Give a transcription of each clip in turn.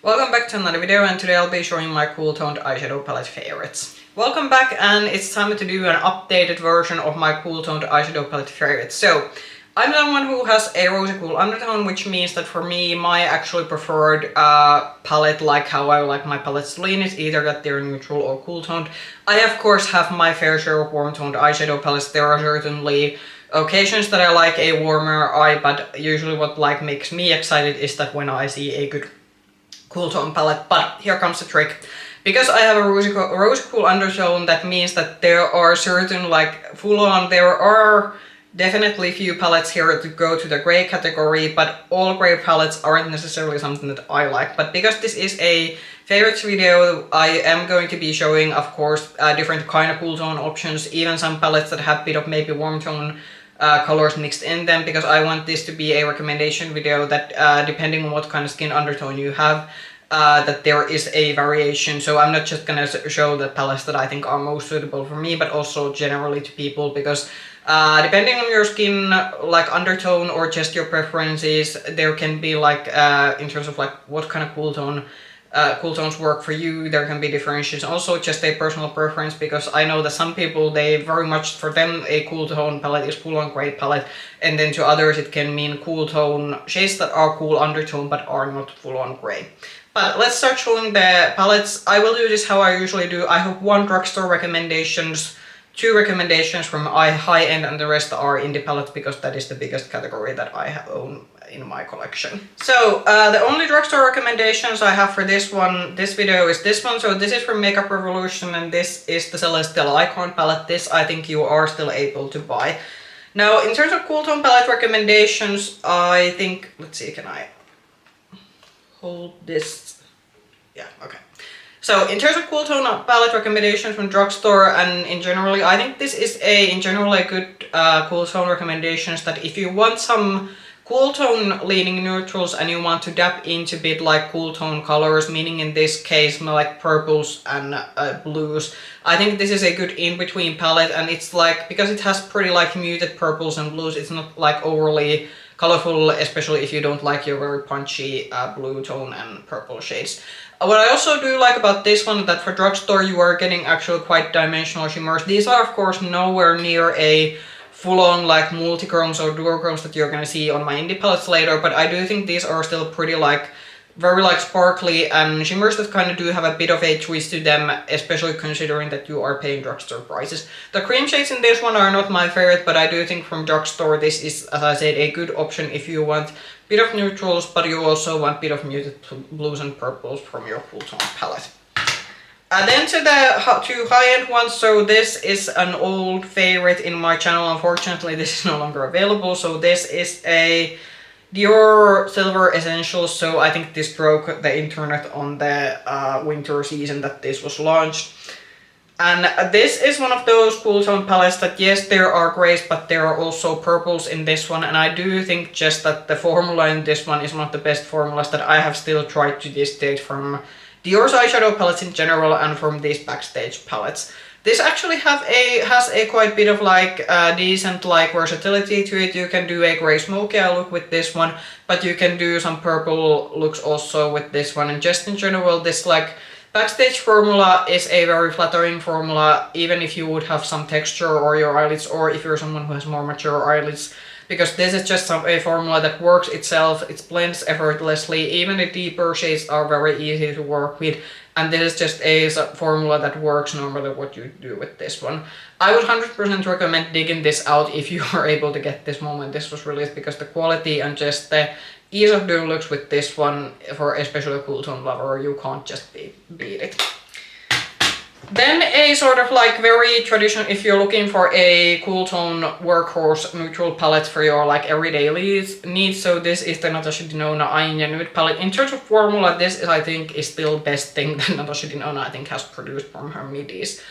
Welcome back to another video, and today I'll be showing my cool toned eyeshadow palette favorites. Welcome back, and it's time to do an updated version of my cool toned eyeshadow palette favorites. So, I'm someone who has a rosy cool undertone, which means that for me, my actually preferred palette, like how I like my palettes to lean, is either that they're neutral or cool toned. I of course have my fair share of warm toned eyeshadow palettes. There are certainly occasions that I like a warmer eye, but usually what makes me excited is that when I see a good cool tone palette. But here comes the trick. Because I have a rosy cool undertone, that means that there are certain there are definitely few palettes here to go to the grey category, but all grey palettes aren't necessarily something that I like. But because this is a favorites video, I am going to be showing, of course, different kind of cool tone options, even some palettes that have a bit of maybe warm tone colors mixed in them, because I want this to be a recommendation video that depending on what kind of skin undertone you have, that there is a variation. So I'm not just gonna show the palettes that I think are most suitable for me, but also generally to people, because depending on your skin undertone or just your preferences, there can be in terms of what kind of cool tones work for you, there can be differentiations. Also just a personal preference, because I know that some people, they very much, for them a cool tone palette is full on gray palette, and then to others it can mean cool tone shades that are cool undertone but are not full on gray. But let's start showing the palettes. I will do this how I usually do. I have one drugstore recommendations, two recommendations from high end, and the rest are indie palettes, because that is the biggest category that I own in my collection. So the only drugstore recommendations I have for this video is this one. So this is from Makeup Revolution, and this is the Celestial Icon palette. This I think you are still able to buy. Now in terms of cool tone palette recommendations, I think, let's see, can I hold this? Yeah, okay. So in terms of cool tone palette recommendations from Drugstore, and in general, I think this is in general a good cool tone recommendations, that if you want some cool tone leaning neutrals and you want to dab into a bit cool tone colors, meaning in this case like purples and blues, I think this is a good in-between palette. And it's because it has pretty muted purples and blues, it's not overly colorful, especially if you don't like your very punchy blue tone and purple shades. What I also do like about this one, that for Drugstore you are getting actually quite dimensional shimmers. These are of course nowhere near a full-on multi-chromes or duochromes that you're gonna see on my indie palettes later, but I do think these are still pretty very sparkly and shimmers that kind of do have a bit of a twist to them, especially considering that you are paying Drugstore prices. The cream shades in this one are not my favorite, but I do think from Drugstore this is, as I said, a good option if you want a bit of neutrals, but you also want a bit of muted blues and purples from your cool tone palette. Then to the two high-end ones. So this is an old favorite in my channel. Unfortunately, this is no longer available. So this is a Dior Silver Essentials. So I think this broke the internet on the winter season that this was launched. And this is one of those cool tone palettes that, yes, there are grays, but there are also purples in this one. And I do think just that the formula in this one is one of the best formulas that I have still tried to this date from Dior's eyeshadow palettes in general and from these Backstage palettes. This actually has a quite bit of decent versatility to it. You can do a grey smoky eye look with this one, but you can do some purple looks also with this one. And just in general, this Backstage formula is a very flattering formula, even if you would have some texture or your eyelids, or if you're someone who has more mature eyelids, because this is just a formula that works itself. It blends effortlessly. Even the deeper shades are very easy to work with, and this is just a formula that works no matter what you do with this one. I would 100% recommend digging this out if you are able to get this moment this was released, because the quality and just the ease of doing looks with this one, for especially a cool tone lover, you can't just beat it. Then a sort of very traditional, if you're looking for a cool tone workhorse neutral palette for your everyday needs, so this is the Natasha Denona Eye Nude palette. In terms of formula, this is, I think, is still best thing that Natasha Denona, I think, has produced from her midis.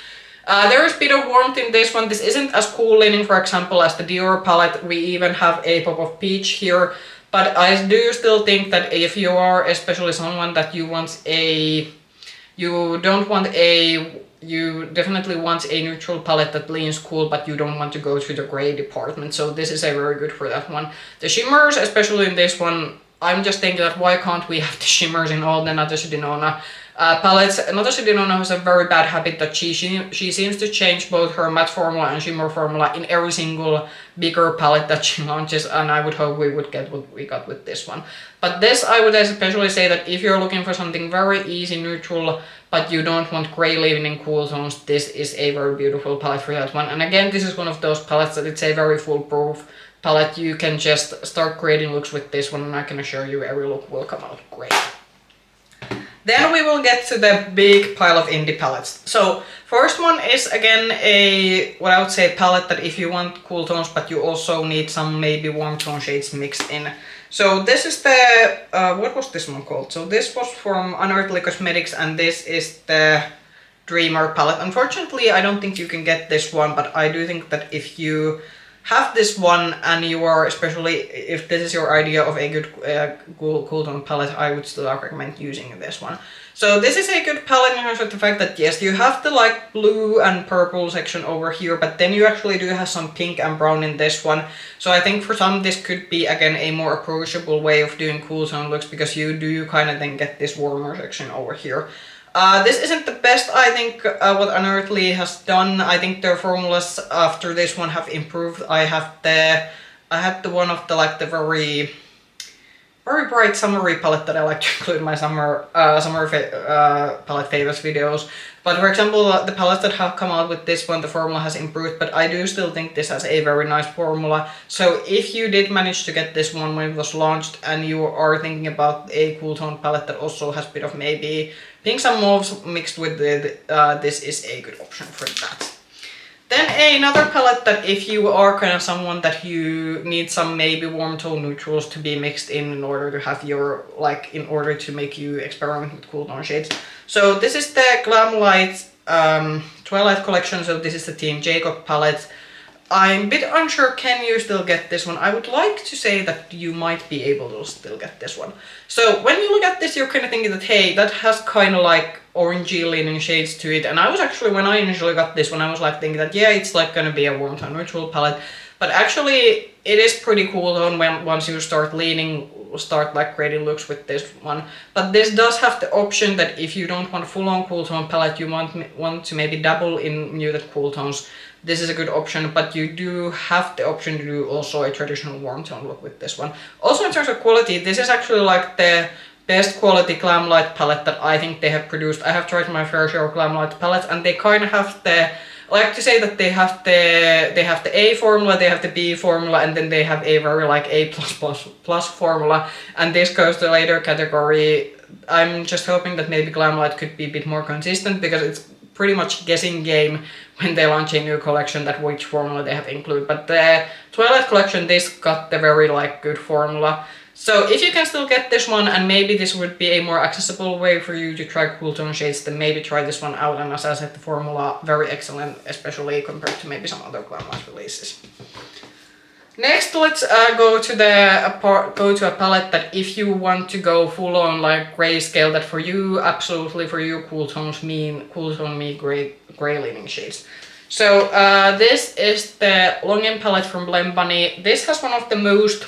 There is a bit of warmth in this one. This isn't as cool leaning, for example, as the Dior palette. We even have a pop of peach here. But I do still think that if you are especially someone that you definitely want a neutral palette that leans cool, but you don't want to go to the gray department. So this is a very good for that one. The shimmers, especially in this one, I'm just thinking that why can't we have the shimmers in all the Natasha Denona palettes. Natasha Denona has a very bad habit that she seems to change both her matte formula and shimmer formula in every single bigger palette that she launches, and I would hope we would get what we got with this one. But this, I would especially say that if you're looking for something very easy, neutral, but you don't want gray leaning cool tones, this is a very beautiful palette for that one. And again, this is one of those palettes that it's a very foolproof palette. You can just start creating looks with this one, and I can assure you every look will come out great. Then we will get to the big pile of indie palettes. So first one is again what I would say palette that if you want cool tones but you also need some maybe warm tone shades mixed in. So this is the, what was this one called? So this was from Unearthly Cosmetics, and this is the Dreamer palette. Unfortunately, I don't think you can get this one, but I do think that if you have this one and you are, especially if this is your idea of a good cool tone palette, I would still recommend using this one. So this is a good palette in terms of the fact that yes, you have the like blue and purple section over here, but then you actually do have some pink and brown in this one. So I think for some this could be again a more approachable way of doing cool tone looks, because you do kind of then get this warmer section over here. This isn't the best, I think, what Unearthly has done. I think their formulas after this one have improved. I had the one of the like the very bright summery palette that I like to include in my summer palette favorites videos. But for example, the palettes that have come out with this one, the formula has improved, but I do still think this has a very nice formula. So if you did manage to get this one when it was launched and you are thinking about a cool tone palette that also has a bit of maybe pinks and mauves mixed with it, this is a good option for that. Then another palette that if you are kind of someone that you need some maybe warm tone neutrals to be mixed in order to have your, like, in order to make you experiment with cool tone shades. So this is the Glamlight Twilight collection, so this is the Team Jacob palette. I'm a bit unsure, can you still get this one? I would like to say that you might be able to still get this one. So when you look at this, you're kind of thinking that, hey, that has kind of like orangey leaning shades to it. And I was actually, when I initially got this one, I was like thinking that, yeah, it's like gonna be a warm tone neutral palette. But actually, it is pretty cool tone when once you start like creating looks with this one. But this does have the option that if you don't want a full-on cool tone palette, you want to maybe dabble in muted cool tones. This is a good option, but you do have the option to do also a traditional warm tone look with this one. Also in terms of quality, this is actually like the best quality Glamlight palette that I think they have produced. I have tried my fair share of Glamlight palettes, and they kind of have the, I like to say that they have the A formula, they have the B formula, and then they have a very like A++ formula, and this goes to a later category. I'm just hoping that maybe Glamlight could be a bit more consistent, because it's pretty much guessing game when they launch a new collection that which formula they have included. But the Twilight collection, this got the very like good formula. So if you can still get this one, and maybe this would be a more accessible way for you to try cool tone shades, then maybe try this one out. And as I said, the formula very excellent, especially compared to maybe some other Glamlight releases. Next, let's go to a palette that if you want to go full on like grayscale, that for you, absolutely for you, cool tone me gray leaning shades. So this is the Longin palette from Blend Bunny. This has one of the most,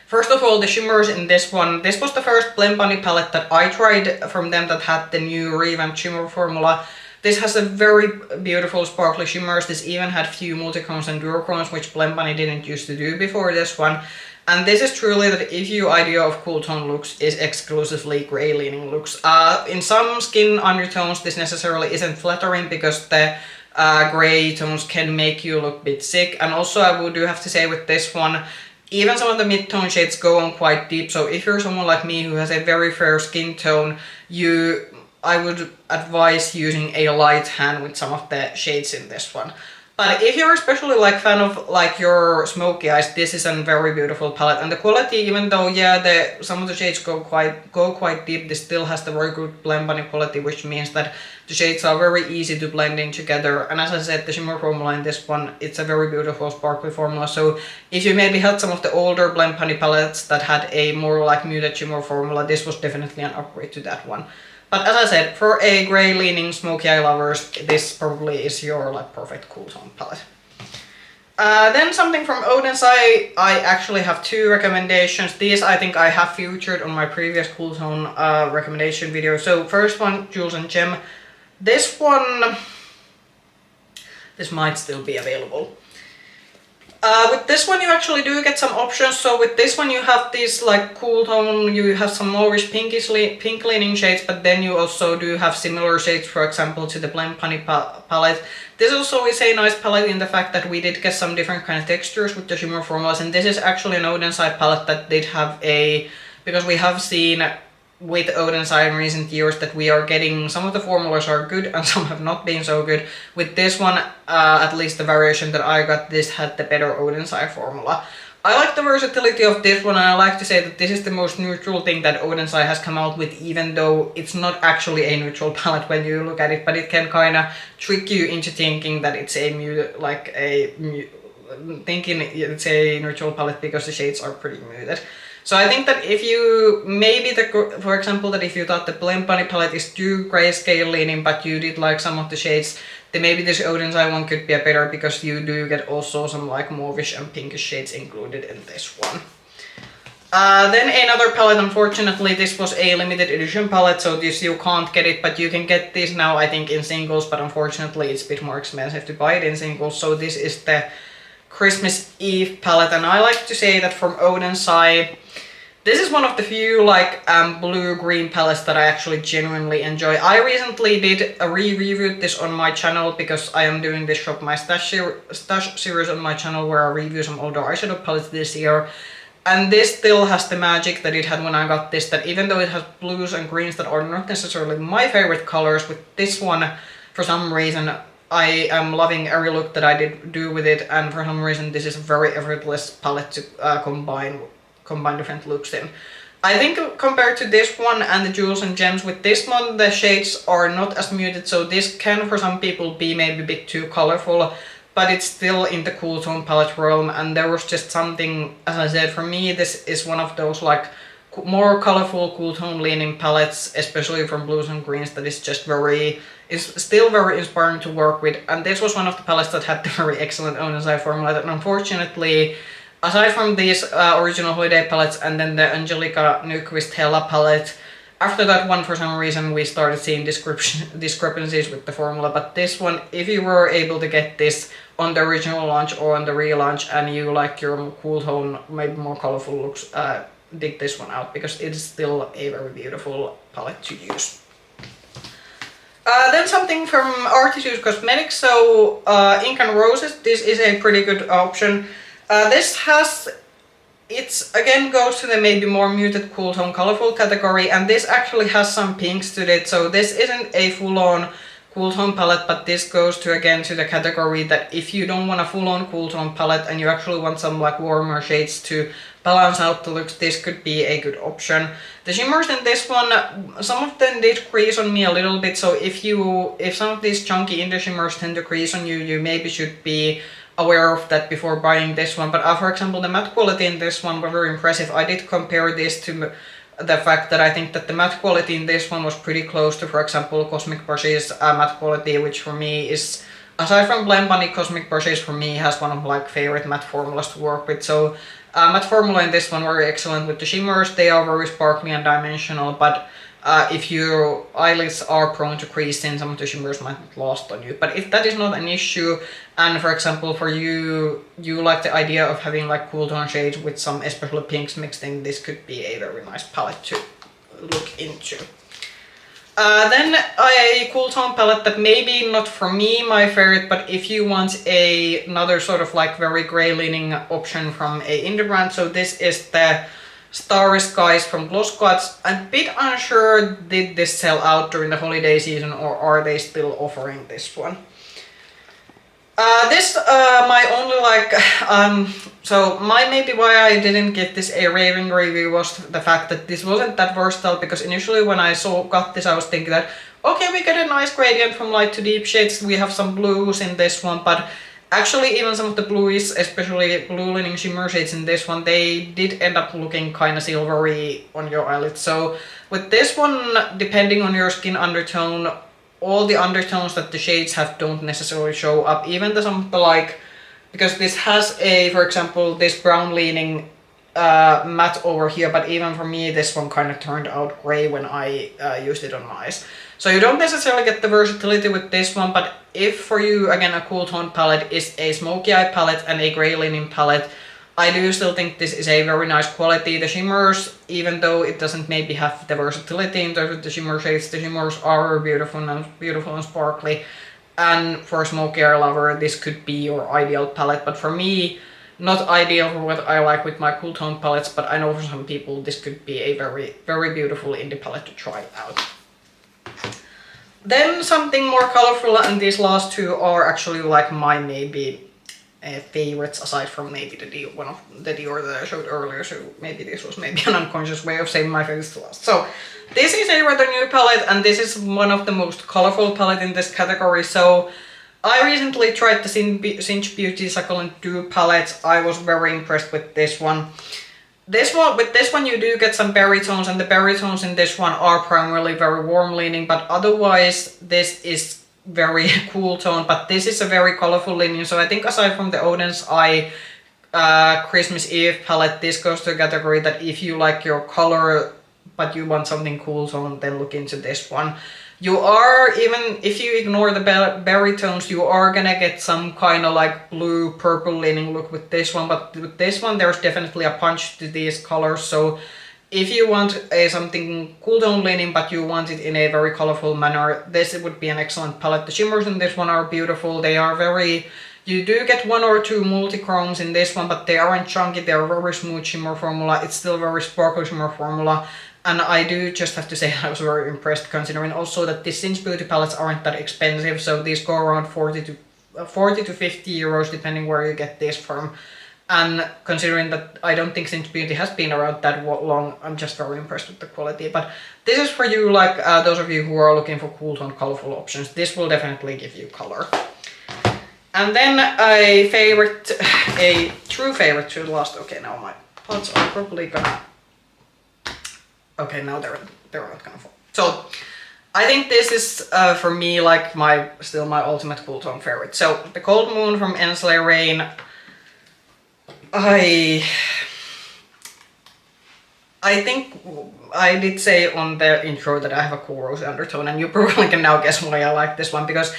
first of all, the shimmers in this one. This was the first Blend Bunny palette that I tried from them that had the new revamped shimmer formula. This has a very beautiful sparkly shimmers. This even had few multichromes and duochromes, which Blend Bunny didn't used to do before this one. And this is truly that if your idea of cool tone looks is exclusively gray leaning looks. In some skin undertones this necessarily isn't flattering, because the gray tones can make you look a bit sick. And also I do have to say with this one, even some of the mid-tone shades go on quite deep. So if you're someone like me who has a very fair skin tone, I would advise using a light hand with some of the shades in this one. But if you're especially like fan of like your smoky eyes, this is a very beautiful palette. And the quality, even though yeah, some of the shades go quite deep, this still has the very good Blend Bunny quality, which means that the shades are very easy to blend in together. And as I said, the shimmer formula in this one, it's a very beautiful sparkly formula. So if you maybe had some of the older Blend Bunny palettes that had a more like muted shimmer formula, this was definitely an upgrade to that one. But as I said, for a grey leaning smoky eye lovers, this probably is your like perfect cool tone palette. Then something from Oden's Eye, I actually have two recommendations. These I think I have featured on my previous Cool Tone recommendation video. So first one, Jules and Gem. This one, this might still be available. With this one you actually do get some options. So with this one you have these like cool tone, you have some moreish pink leaning shades, but then you also do have similar shades, for example, to the Blend Bunny palette. This also is a nice palette in the fact that we did get some different kind of textures with the shimmer formulas, and this is actually an Oden's Eye palette that did have a, because we have seen with Oden's Eye in recent years that we are getting, some of the formulas are good and some have not been so good. With this one, at least the variation that I got, this had the better Oden's Eye formula. I like the versatility of this one, and I like to say that this is the most neutral thing that Oden's Eye has come out with, even though it's not actually a neutral palette when you look at it, but it can kind of trick you into thinking that it's a thinking it's a neutral palette because the shades are pretty muted. So I think that if you, maybe for example, that if you thought the Blend Bunny palette is too grayscale leaning, but you did like some of the shades, then maybe this Oden's Eye one could be a better, because you do get also some like mauvish and pinkish shades included in this one. Then another palette, unfortunately this was a limited edition palette, so this you can't get it, but you can get this now I think in singles, but unfortunately it's a bit more expensive to buy it in singles. So this is the Christmas Eve palette, and I like to say that from Oden's Eye, this is one of the few like blue-green palettes that I actually genuinely enjoy. I recently did a reviewed this on my channel because I am doing this Shop My Stash series on my channel where I review some older eyeshadow palettes this year. And this still has the magic that it had when I got this, that even though it has blues and greens that are not necessarily my favorite colors, with this one, for some reason, I am loving every look that I did do with it, and for some reason this is a very effortless palette to combine different looks in. I think compared to this one and the Jewels and Gems, with this one the shades are not as muted, so this can for some people be maybe a bit too colorful, but it's still in the cool tone palette realm, and there was just something, as I said, for me this is one of those like more colorful cool tone leaning palettes, especially from blues and greens, that is just still very inspiring to work with. And this was one of the palettes that had the very excellent Oden's Eye formula, and unfortunately, aside from these original holiday palettes and then the Angelica Nyqvist Hella palette, after that one for some reason we started seeing discrepancies with the formula. But this one, if you were able to get this on the original launch or on the relaunch and you like your cool tone, maybe more colorful looks, dig this one out, because it is still a very beautiful palette to use. Then something from Artichoke Cosmetics, so Ink and Roses, this is a pretty good option. This has, it's again goes to the maybe more muted cool tone colorful category, and this actually has some pinks to it, so this isn't a full-on cool tone palette, but this goes to again to the category that if you don't want a full-on cool tone palette and you actually want some like warmer shades to balance out the looks, this could be a good option. The shimmers in this one, some of them did crease on me a little bit, so if some of these chunky indie shimmers tend to crease on you, you maybe should be aware of that before buying this one. But for example, the matte quality in this one was very impressive. I did compare this to the fact that I think that the matte quality in this one was pretty close to, for example, Cosmic Brush's matte quality, which for me is, aside from Blend Bunny, Cosmic Brushes for me has one of my favorite matte formulas to work with. So matte formula in this one very excellent with the shimmers. They are very sparkly and dimensional, but if your eyelids are prone to crease, then some of the shimmers might get lost on you. But if that is not an issue, and for example for you like the idea of having like cool tone shades with some especially pinks mixed in, this could be a very nice palette to look into. Then a cool tone palette that maybe not for me my favorite, but if you want another sort of like very grey leaning option from a indie brand, so this is the Starry Skies from Gloss Squads. I'm a bit unsure, did this sell out during the holiday season or are they still offering this one? My only like, so my maybe why I didn't give this a raving review was the fact that this wasn't that versatile, because initially when I got this I was thinking that, okay, we get a nice gradient from light to deep shades, we have some blues in this one, but actually even some of the blues, especially blue leaning shimmer shades in this one, they did end up looking kind of silvery on your eyelids. So with this one, depending on your skin undertone, all the undertones that the shades have don't necessarily show up. Even some of the like because this has a, for example, this brown leaning matte over here, but even for me this one kind of turned out gray when I used it on my eyes. So you don't necessarily get the versatility with this one, but if for you, again, a cool tone palette is a smoky eye palette and a gray leaning palette, I do still think this is a very nice quality. The shimmers, even though it doesn't maybe have the versatility in terms of the shimmer shades, the shimmers are beautiful and sparkly. And for a smoky eye lover, this could be your ideal palette, but for me, not ideal for what I like with my cool tone palettes, but I know for some people this could be a very, very beautiful indie palette to try out. Then something more colorful, and these last two are actually like my maybe favorites, aside from maybe the Dior, one of the Dior that I showed earlier, so maybe this was maybe an unconscious way of saying my favorites to last. So this is a rather new palette, and this is one of the most colorful palette in this category. So I recently tried the Cinch Beauty Succulent Dew palette. I was very impressed with this one. With this one you do get some berry tones, and the berry tones in this one are primarily very warm leaning, but otherwise this is very cool tone, but this is a very colorful leaning. So I think aside from the Oden's Eye Christmas Eve palette, this goes to a category that if you like your color but you want something cool tone, then look into this one. You are, even if you ignore the berry tones, you are gonna get some kind of like blue purple leaning look with this one, but with this one there's definitely a punch to these colors. So if you want something cool tone leaning but you want it in a very colorful manner, this would be an excellent palette. The shimmers in this one are beautiful. They are very, you do get one or two multi-chromes in this one, but they aren't chunky. They're very smooth shimmer formula. It's still very sparkly shimmer formula. And I do just have to say I was very impressed, considering also that these Cinch Beauty palettes aren't that expensive, so these go around 40 to 50 euros depending where you get this from. And considering that I don't think Cinch Beauty has been around that long, I'm just very impressed with the quality. But this is for you, like those of you who are looking for cool tone colorful options. This will definitely give you color. And then a true favorite to the last. Okay, now my pots are probably gonna. Okay, now they're not gonna fall. So I think this is for me like still my ultimate cool tone favorite. So the Cold Moon from Ensley Rain. I think I did say on the intro that I have a cool rose undertone, and you probably can now guess why I like this one, because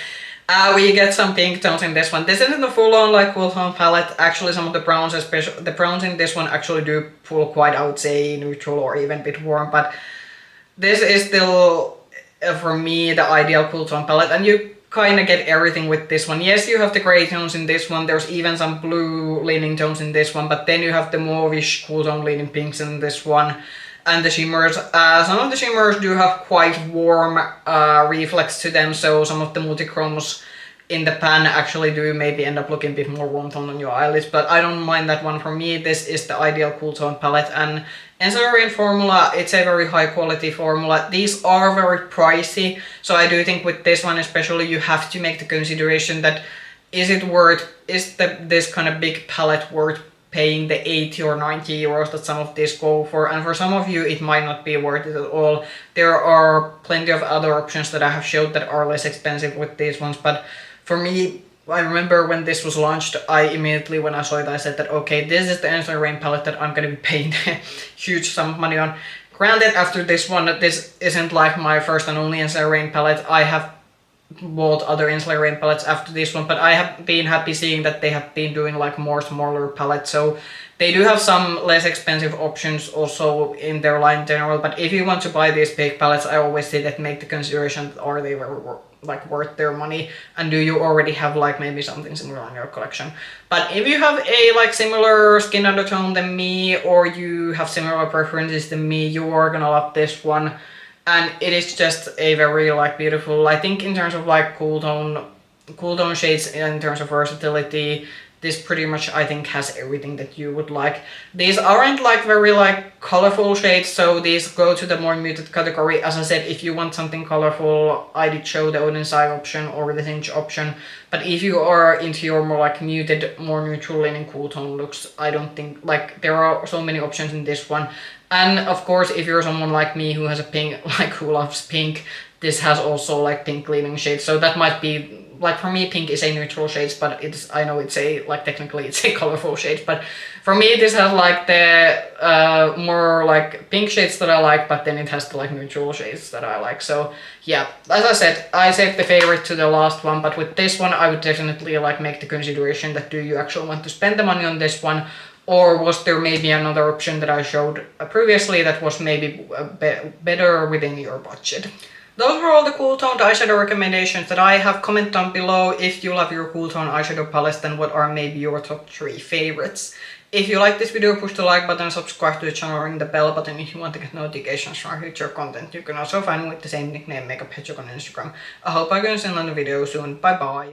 we get some pink tones in this one. This isn't a full-on like cool tone palette. Actually, some of the browns, especially the browns in this one, actually do pull quite, I would say, neutral or even a bit warm. But this is still for me the ideal cool tone palette, and you kind of get everything with this one. Yes, you have the gray tones in this one. There's even some blue leaning tones in this one, but then you have the mauvish cool tone leaning pinks in this one. And the shimmers, some of the shimmers do have quite warm reflex to them, so some of the multi-chromes in the pan actually do maybe end up looking a bit more warm tone on your eyelids, but I don't mind that one. For me, this is the ideal cool tone palette, and Ensley Rain formula, it's a very high quality formula. These are very pricey, so I do think with this one especially you have to make the consideration that is this kind of big palette worth paying the 80 or 90 euros that some of these go for, and for some of you it might not be worth it at all. There are plenty of other options that I have showed that are less expensive with these ones, but for me, I remember when this was launched, I immediately, when I saw it, I said that okay, this is the Ensley Rain palette that I'm gonna be paying a huge sum of money on. Granted, after this one, this isn't like my first and only Ensley Rain palette. I have bought other Ensley Rain palettes after this one, but I have been happy seeing that they have been doing like more smaller palettes, so they do have some less expensive options also in their line in general. But if you want to buy these big palettes, I always say that make the consideration, are they very worth their money, and do you already have like maybe something similar in your collection. But if you have a like similar skin undertone than me, or you have similar preferences than me, you are gonna love this one. And it is just a very like beautiful, I think in terms of like cool tone shades, in terms of versatility, this pretty much I think has everything that you would like. These aren't like very like colorful shades, so these go to the more muted category. As I said, if you want something colorful, I did show the Oden's Eye option or the Cinch option. But if you are into your more like muted, more neutral leaning cool tone looks, I don't think, like there are so many options in this one. And of course, if you're someone like me who has a pink, like who loves pink, this has also like pink leaning shades. So that might be, like for me, pink is a neutral shades, but I know it's a, like technically it's a colorful shade, but for me this has like the more like pink shades that I like, but then it has the like neutral shades that I like. So yeah, as I said, I saved the favorite to the last one, but with this one I would definitely like make the consideration that do you actually want to spend the money on this one, or was there maybe another option that I showed previously that was maybe a bit better within your budget. Those were all the cool toned eyeshadow recommendations that I have. Comment down below if you love your cool tone eyeshadow palettes, then what are maybe your top 3 favorites. If you like this video, push the like button, subscribe to the channel, ring the bell button if you want to get notifications from our future content. You can also find me with the same nickname, Makeup Hedgehog on Instagram. I hope I can see you in another video soon. Bye bye!